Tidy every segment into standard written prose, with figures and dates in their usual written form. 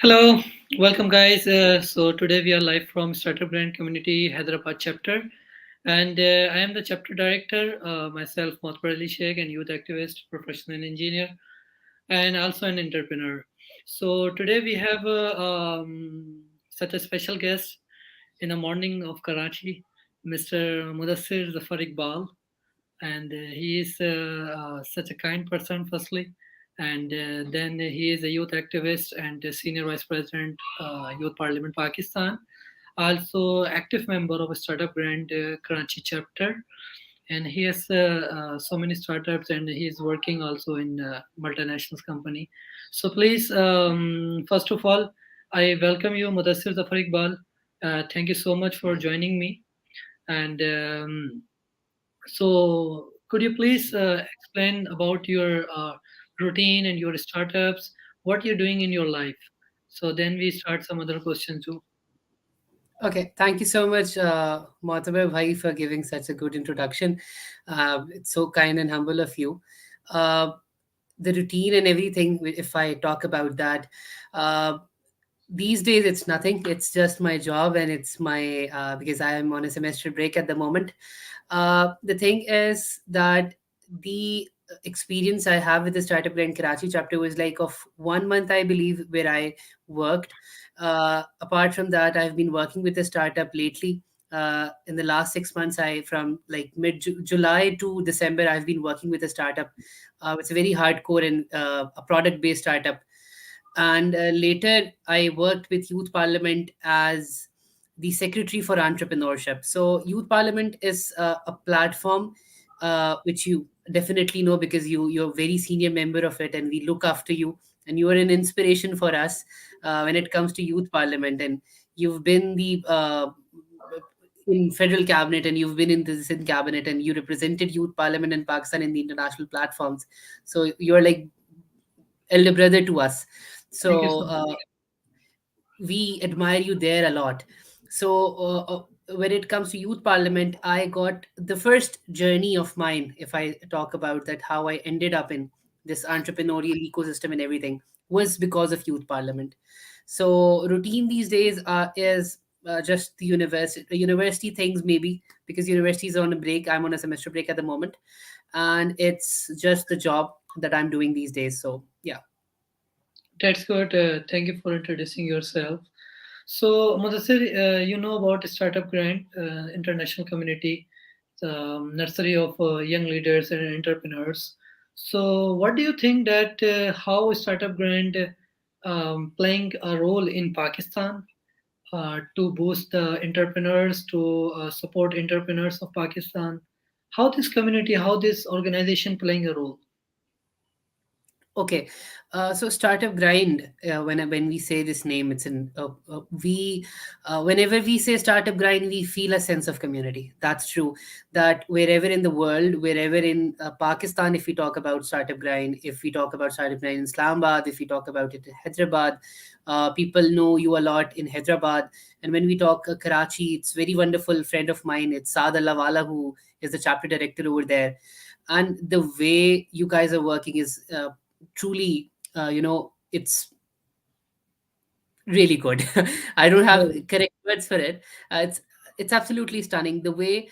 Hello, welcome guys. So today we are live from Startup Brand Community Hyderabad chapter, and I am the chapter director, myself, Motbar Ali Sheikh, and youth activist, professional engineer, and also an entrepreneur. So today we have such a special guest in the morning of Karachi, Mr. Mudasir Zafar Iqbal, and he is such a kind person firstly, and then he is a youth activist and a senior vice president, youth parliament Pakistan, also active member of a startup brand Karachi chapter, and he has so many startups, and he is working also in multinational company. So please, first of all, I welcome you, Mudassir Zafar Iqbal. Thank you so much for joining me, and so, could you please explain about your routine and your startups, what you're doing in your life? So then we start some other questions too. Okay, thank you so much, Motaber Bhai, for giving such a good introduction. It's so kind and humble of you. Uh, the routine and everything, if I talk about that, uh, these days it's nothing. It's just my job, and it's my because I am on a semester break at the moment. The thing is that the experience I have with the Startup Grand Karachi chapter was like of 1 month, I believe, where I worked. Apart from that, I've been working with a startup lately. In the last 6 months, I from like mid July to December, I've been working with a startup. It's a very hardcore and a product based startup. And later, I worked with Youth Parliament as the Secretary for Entrepreneurship. So, Youth Parliament is a platform which you definitely know because you're a very senior member of it, and we look after you. And you are an inspiration for us when it comes to Youth Parliament. And you've been the in federal cabinet, and you've been in the Sindh cabinet, and you represented Youth Parliament in Pakistan in the international platforms. So you're like elder brother to us. Thank you so So much. we admire you there a lot. So when it comes to Youth Parliament, I got the first journey of mine, if I talk about that, how I ended up in this entrepreneurial ecosystem and everything, was because of Youth Parliament. So routine these days is just the university things, maybe because university is on a break. I'm on a semester break at the moment, and it's just the job that I'm doing these days. So yeah. That's good. Thank you for introducing yourself. So, Mudassir, you know about Startup Grant International Community, the nursery of young leaders and entrepreneurs. So, what do you think that how Startup Grant playing a role in Pakistan to boost the entrepreneurs, to support entrepreneurs of Pakistan? How this community, how this organization playing a role? Okay, so startup grind. When we say this name, it's in we. Whenever we say startup grind, we feel a sense of community. That's true. That wherever in the world, wherever in Pakistan, if we talk about startup grind, if we talk about startup grind in Islamabad, if we talk about it in Hyderabad, people know you a lot in Hyderabad. And when we talk Karachi, it's very wonderful friend of mine. It's Saad Allahwala, who is the chapter director over there. And the way you guys are working is truly, it's really good. I don't have Well, correct words for it. It's absolutely stunning the way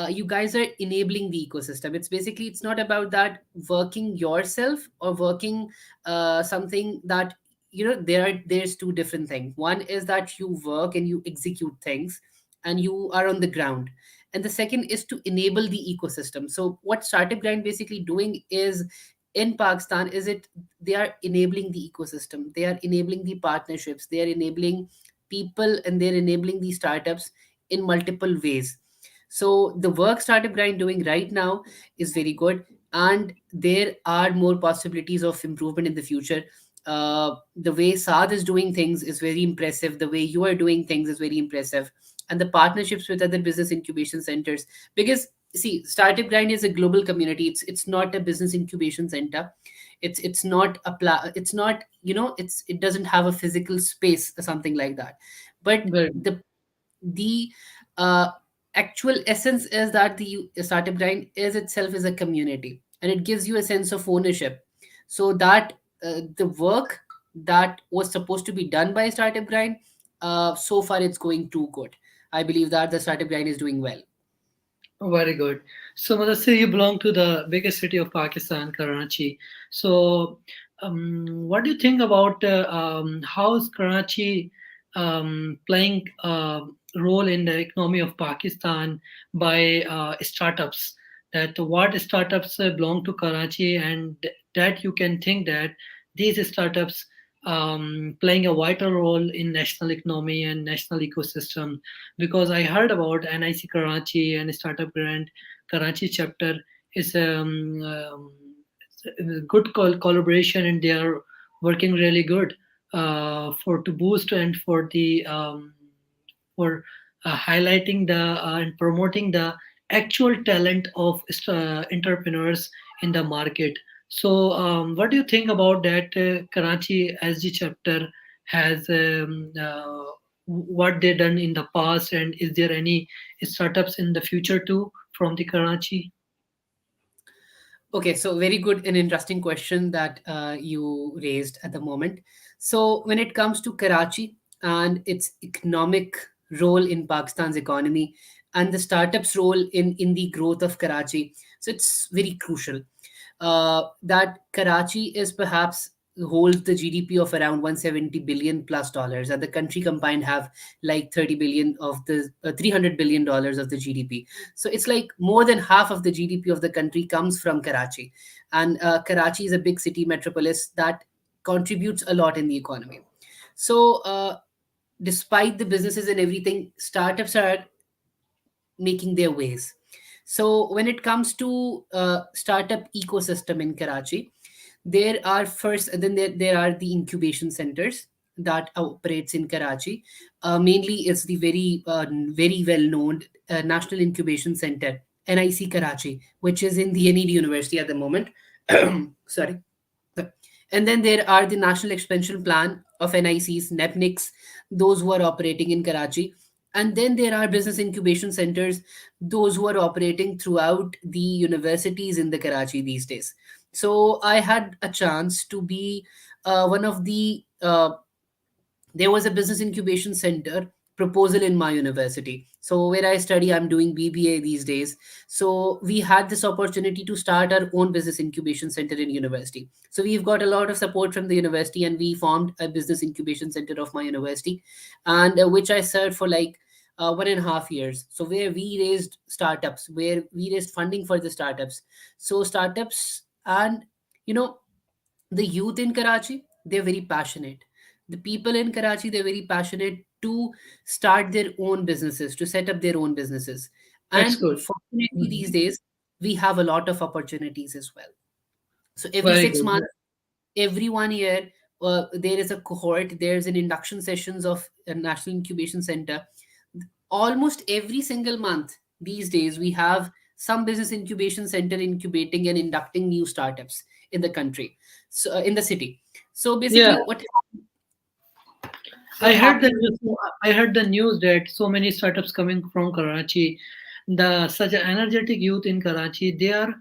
you guys are enabling the ecosystem. It's basically, it's not about that working yourself or working something that, there's two different things. One is that you work and you execute things and you are on the ground, and the second is to enable the ecosystem. So what Startup Grind basically doing is, in Pakistan, is it they are enabling the ecosystem, they are enabling the partnerships, they are enabling people, and they're enabling the startups in multiple ways. So the work Startup Grind doing right now is very good, and there are more possibilities of improvement in the future. The way Saad is doing things is very impressive. The way you are doing things is very impressive, and the partnerships with other business incubation centers. Because see, Startup Grind is a global community. It's not a business incubation center. It's not it's not, it doesn't have a physical space or something like that. But very the uh, actual essence is that the Startup Grind is itself is a community, and it gives you a sense of ownership. So that the work that was supposed to be done by Startup Grind, so far it's going too good. I believe that the Startup Grind is doing well. Very good. So, Mudasir, you belong to the biggest city of Pakistan, Karachi. So, what do you think about how is Karachi playing a role in the economy of Pakistan by startups? That what startups belong to Karachi, and that you can think that these startups playing a vital role in national economy and national ecosystem, because I heard about NIC Karachi and Startup Grant Karachi chapter is it's a good collaboration, and they are working really good for to boost and for highlighting the and promoting the actual talent of entrepreneurs in the market. So, what do you think about that? Karachi SG chapter has what they done in the past, and is there any startups in the future too from the Karachi? Okay, so very good and interesting question that you raised at the moment. So, when it comes to Karachi and its economic role in Pakistan's economy and the startups' role in the growth of Karachi, so it's very crucial. That Karachi is perhaps holds the GDP of around 170 billion plus dollars, and the country combined have like 30 billion of the $300 billion of the GDP. So it's like more than half of the GDP of the country comes from Karachi, and Karachi is a big city metropolis that contributes a lot in the economy. So despite the businesses and everything, startups are making their ways. So when it comes to startup ecosystem in Karachi, there are first, and then there are the incubation centers that operates in Karachi. Mainly, it's the very well known National Incubation Center (NIC) Karachi, which is in the NED University at the moment. Sorry. And then there are the National Expansion Plan of NICs, NEPNICs, those who are operating in Karachi. And then there are business incubation centers, those who are operating throughout the universities in the Karachi these days. So I had a chance to be one of the there was a business incubation center proposal in my university. So where I study, I'm doing BBA these days. So we had this opportunity to start our own business incubation center in university. So we've got a lot of support from the university, and we formed a business incubation center of my university, and which I served for like 1.5 years. So where we raised startups, where we raised funding for the startups. So startups and you know the youth in Karachi, they're very passionate. The people in Karachi, they're very passionate to start their own businesses, to set up their own businesses. That's And good. fortunately, these Mhm. days, we have a lot of opportunities as well. So every Very six good. months, every 1 year, there is a cohort, there's an induction sessions of a National Incubation Center. Almost every single month these days, we have some business incubation center incubating and inducting new startups in the country, so in the city. So Yeah, basically I what heard that. happens is, I heard the news that so many startups coming from Karachi, the such an energetic youth in Karachi, they are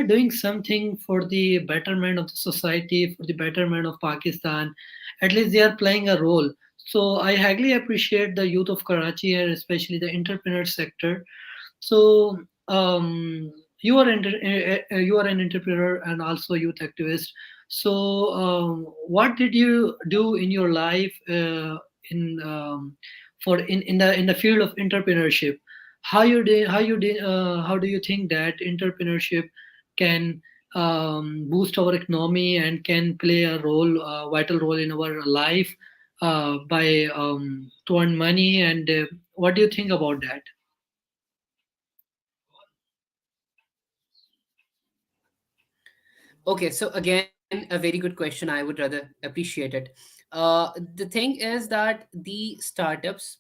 doing something for the betterment of the society, for the betterment of Pakistan. At least they are playing a role. So I highly appreciate the youth of Karachi, and especially the entrepreneur sector. So, you are you are an entrepreneur and also youth activist. So, what did you do in your life in for in the field of entrepreneurship? How do you think that entrepreneurship can boost our economy and can play a role, vital role in our life by to earn money? And what do you think about that? okay, so again, a very good question. I would rather appreciate it. The thing is that the startups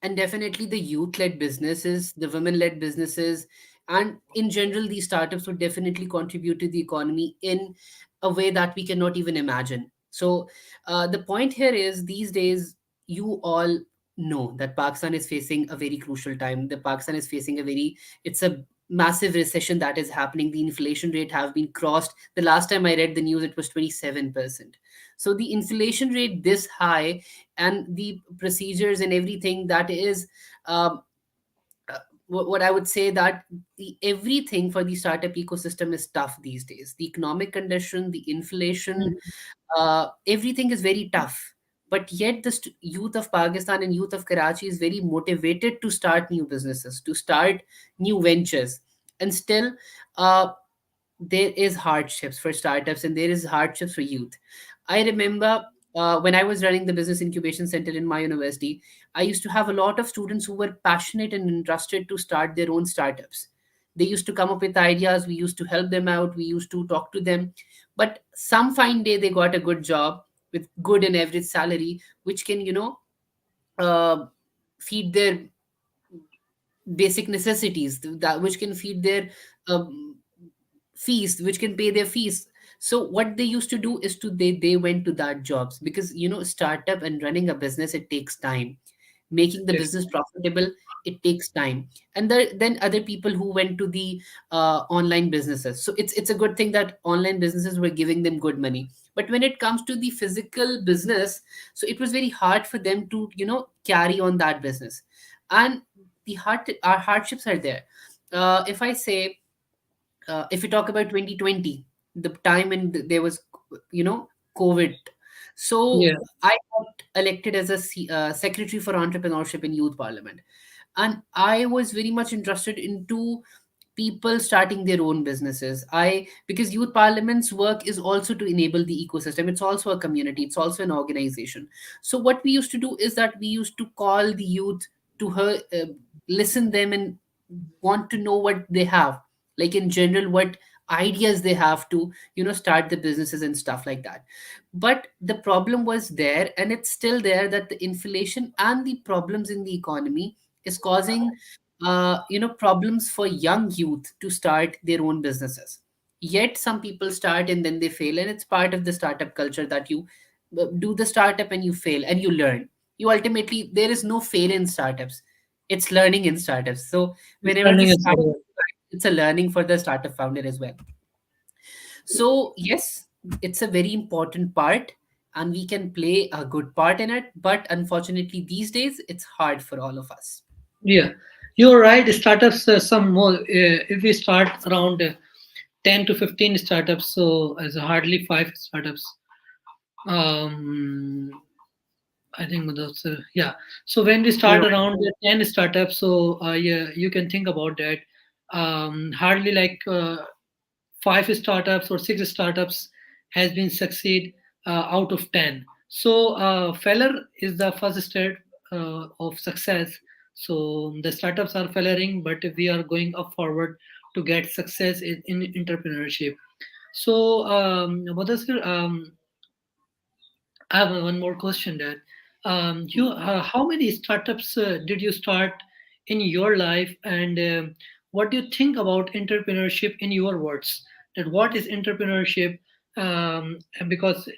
and definitely the youth led businesses, the women led businesses, and in general, these startups would definitely contribute to the economy in a way that we cannot even imagine. So, the point here is these days, you all know that Pakistan is facing a very crucial time. The Pakistan is facing a very, it's a massive recession that is happening. The inflation rate have been crossed. The last time I read the news, it was 27%. So the inflation rate this high, and the procedures and everything that is, um, what I would say, that the everything for the startup ecosystem is tough these days. The economic condition, the inflation, everything is very tough. But yet, the youth of Pakistan and youth of Karachi is very motivated to start new businesses, to start new ventures, and still, uh, there is hardships for startups and there is hardships for youth. I remember when I was running the business incubation center in my university, I used to have a lot of students who were passionate and interested to start their own startups. They used to come up with ideas, we used to help them out, we used to talk to them. But some fine day they got a good job with good and average salary, which can, uh, feed their basic necessities, that which can feed their um, fees, which can pay their fees. So what they used to do is to they went to that jobs, because startup and running a business, it takes time. Making the Yes. business profitable, it takes time. And then other people who went to the online businesses, so it's a good thing that online businesses were giving them good money. But when it comes to the physical business, so it was very hard for them to carry on that business. And our hardships are there. If I say, if we talk about 2020, the time when there was, COVID. So Yeah. I got elected as a secretary for entrepreneurship in youth parliament, and I was very much interested into people starting their own businesses. I Because youth parliament's work is also to enable the ecosystem, it's also a community, it's also an organization. So what we used to do is that we used to call the youth to her, listen them, and want to know what they have, like in general, what ideas they have to start the businesses and stuff like that. But the problem was there, and it's still there, that the inflation and the problems in the economy is causing problems for young youth to start their own businesses. Yet some people start and then they fail, and it's part of the startup culture that you do the startup and you fail and you learn. You ultimately, there is no fail in startups, it's learning in startups. So whenever we Learning is start, very it's a learning for the startup founder as well. So yes, it's a very important part, and we can play a good part in it, but unfortunately these days it's hard for all of us. Yeah, you're right. Startups, some more. If we start around 10 to 15 startups, so as hardly five startups. Um, I think that's yeah. So when we start You're around 10 startups, so yeah, you can think about that. Hardly like five startups or six startups has been succeed out of 10. So failure is the first step of success. So the startups are failing, but we are going up forward to get success in entrepreneurship. So Mudasir, I have one more question. That you how many startups did you start in your life, and what do you think about entrepreneurship in your words? That what is entrepreneurship? And because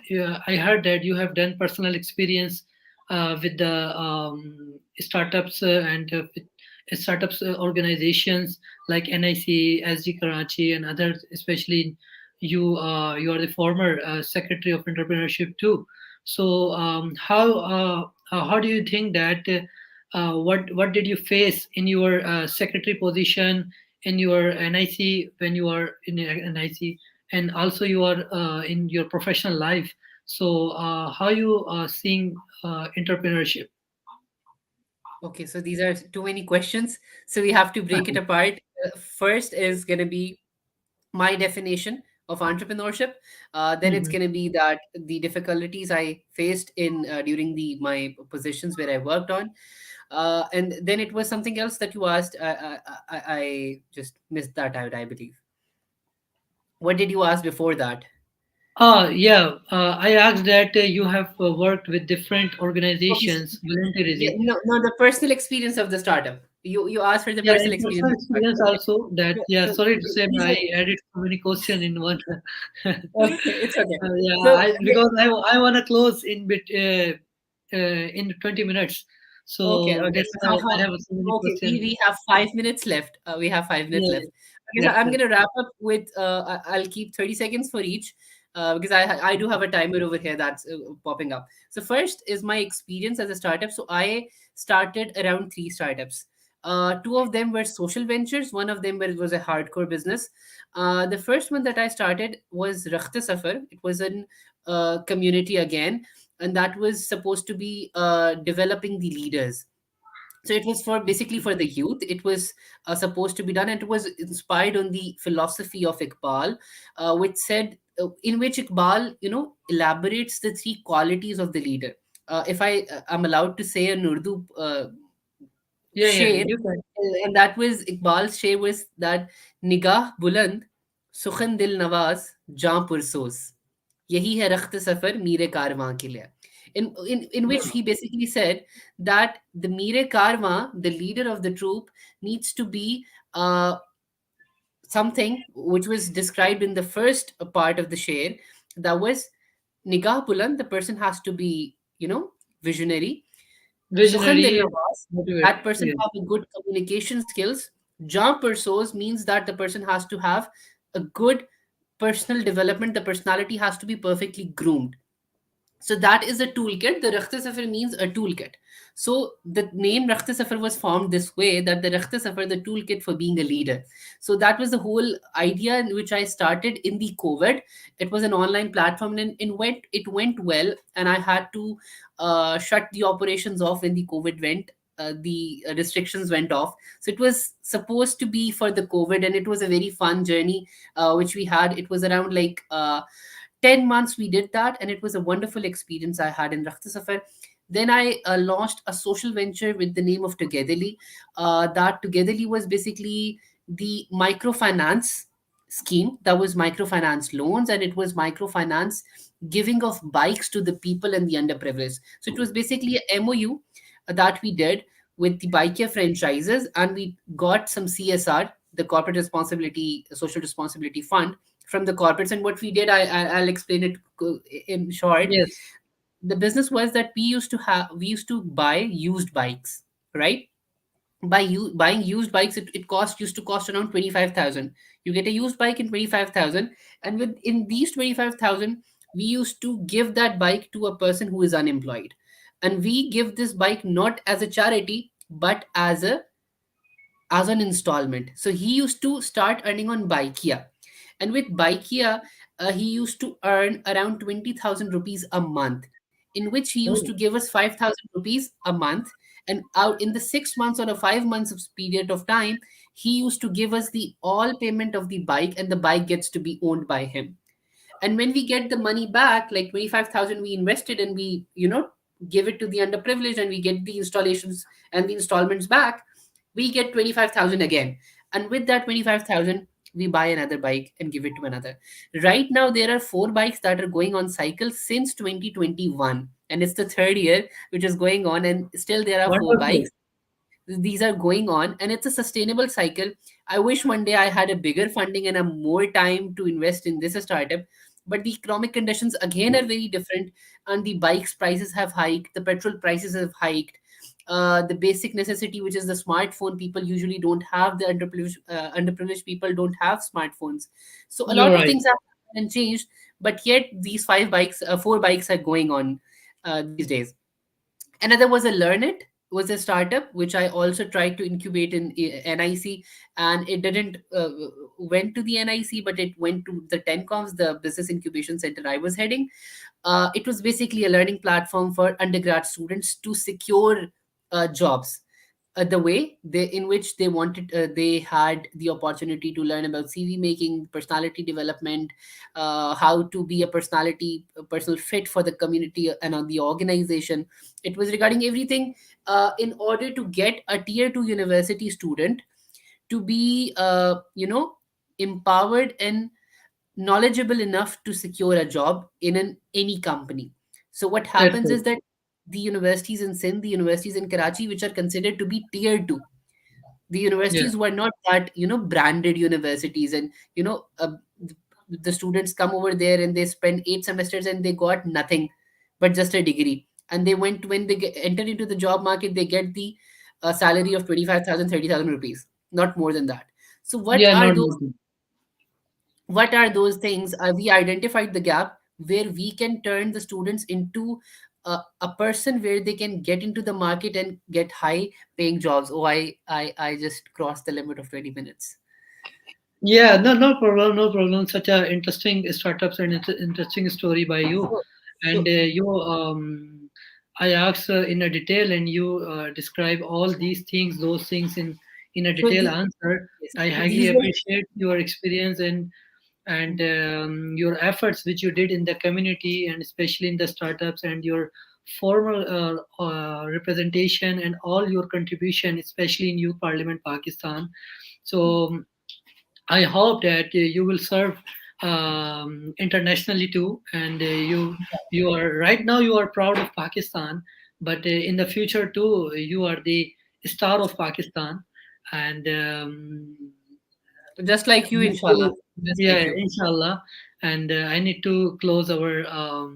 yeah, I heard that you have done personal experience with the startups and with startups organizations like NIC, SG Karachi, and others, especially you are the former secretary of entrepreneurship too. So how do you think that what did you face in your secretary position in your NIC when you are in NIC, and also you are in your professional life? So how you seeing entrepreneurship? okay. So these are too many questions. So we have to break it apart. First is going to be my definition of entrepreneurship. Then it's Mhm. going to be that the difficulties I faced in during the my positions where I worked on, and then it was something else that you asked. I just missed that out, I believe. What did you ask before that? Yeah, I asked that you have worked with different Okay, so, organizations yeah, voluntarily. no, no, the personal experience of the startup. You asked for the Yeah, personal and experience personal of the experience startup. Okay. also that, So, yeah, sorry to say, these I are added so many questions in one. okay. It's okay. Yeah, So because I want to close in 20 minutes. Okay, So okay. that's So why I how have so many okay, questions. we have 5 minutes left. We have 5 minutes Yeah, left. Okay, so that's I'm it. gonna wrap up with I'll keep 30 seconds for each because I do have a timer over here that's popping up. So first is my experience as a startup. So I started around three startups. Two of them were social ventures. One of them was a hardcore business. The first one that I started was Rakhta Safar. It was an community again, and that was supposed to be developing the leaders. So it was for basically for the youth. It was supposed to be done, and it was inspired on the philosophy of Iqbal, which said in which Iqbal elaborates the three qualities of the leader. If I'm allowed to say an Urdu Yeah, yeah, sher, you can. and that was Iqbal's sher was that निगाह बुलंद सुखन दिल नवाज जां पुरसोस यही है रख्त सफर मीरे कारवां के लिए. In which he basically said that the Mire Karma, the leader of the troop, needs to be something which was described in the first part of the share. That was Nigah Buland, the person has to be, visionary. Sukhan Dil Visionary, Nawaz, motivate. that person Yeah, have a good communication skills. Jam Persos means that the person has to have a good personal development. The personality has to be perfectly groomed. So that is a toolkit. The Rakhta Safar means a toolkit. So the name Rakhta Safar was formed this way, that the Rakhta Safar, the toolkit for being a leader. So that was the whole idea in which I started in the COVID. It was an online platform, and it went well, and I had to shut the operations off when the COVID went. The restrictions went off. So it was supposed to be for the COVID, and it was a very fun journey which we had. It was around like 10 months we did that, and it was a wonderful experience I had in Rakhta Safar. Then I launched a social venture with the name of Togetherly. That Togetherly was basically the microfinance scheme. That was microfinance loans, and it was microfinance giving of bikes to the people and the underprivileged. So it was basically a MOU that we did with the biker franchises, and we got some CSR, the corporate responsibility, social responsibility fund from the corporates. And what we did, I'll explain it in short. yes. The business was that we used to buy used bikes, right? Buying used bikes, it used to cost around 25,000. You get a used bike in 25,000, and within these 25,000, we used to give that bike to a person who is unemployed, and we give this bike not as a charity but as an installment. So he used to start earning on Baikia. And with Baikia, he used to earn around 20,000 rupees a month, in which he used Oh, to give us 5,000 rupees a month. And out in the 6 months or a 5 months of period of time, he used to give us the all payment of the bike, and the bike gets to be owned by him. And when we get the money back, like 25,000 we invested, and we give it to the underprivileged, and we get the installations and the installments back, we get 25,000 again. And with that 25,000, we buy another bike and give it to another. Right now there are four bikes that are going on cycle since 2021, and it's the third year which is going on, and still there are four wonderful. bikes. These are going on, and it's a sustainable cycle. I wish one day I had a bigger funding and a more time to invest in this startup, but the economic conditions again are very different, and the bikes prices have hiked, the petrol prices have hiked. The basic necessity, which is the smartphone, people usually don't have. The underprivileged people don't have smartphones. So a You're lot of right. things have happened and changed, but yet these four bikes are going on these days. Another was a Learn It, was a startup which I also tried to incubate in NIC, and it didn't went to the NIC, but it went to the Tencoms, the business incubation center I was heading. It was basically a learning platform for undergrad students to secure jobs. The way they in which they wanted they had the opportunity to learn about CV making, personality development, how to be a personal fit for the community and on the organization. It was regarding everything in order to get a tier 2 university student to be empowered and knowledgeable enough to secure a job in any company. So what That's happens it. is that the universities in Sindh, the universities in Karachi, which are considered to be tier 2, the Yeah. universities were not that branded universities, and the students come over there and they spend 8 semesters and they got nothing but just a degree. and they went when they enter into the job market, they get the salary of 25,000, 30,000 rupees, not more than that. So Yeah, not more than. what are those things? We identified the gap where we can turn the students into a person where they can get into the market and get high paying jobs. Oh, I just crossed the limit of 20 minutes. Yeah, no, no problem, no problem. Such a interesting startups and interesting story by you, So, and so, I asked in a detail, and you describe all these things, those things in a so detailed answer. yes, I so highly these were appreciate your experience and your efforts which you did in the community and especially in the startups and your formal representation and all your contribution, especially in Youth Parliament Pakistan. So I hope that you will serve internationally too, and you are right now you are proud of Pakistan, but in the future too you are the star of Pakistan, and just like you, need inshallah. to, Just like yeah, you. inshallah. And I need to close our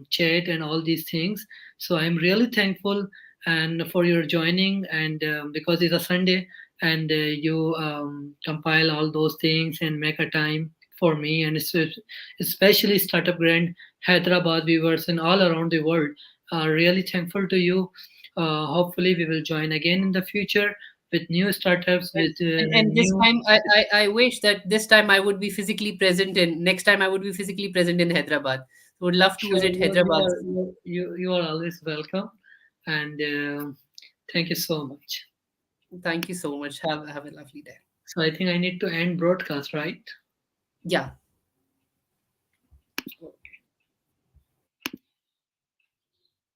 chat and all these things. So I'm really thankful and for your joining, and because it's a Sunday, and you compile all those things and make a time for me, and especially Startup Grand Hyderabad viewers and all around the world. Really thankful to you. Hopefully, we will join again in the future with new startups, And, with and this new. time, I wish that this time I would be physically present in. Next time, I would be physically present in Hyderabad. Would love to Sure, visit Hyderabad. you are always welcome, and thank you so much. Thank you so much. Have a lovely day. So I think I need to end broadcast, right? Yeah.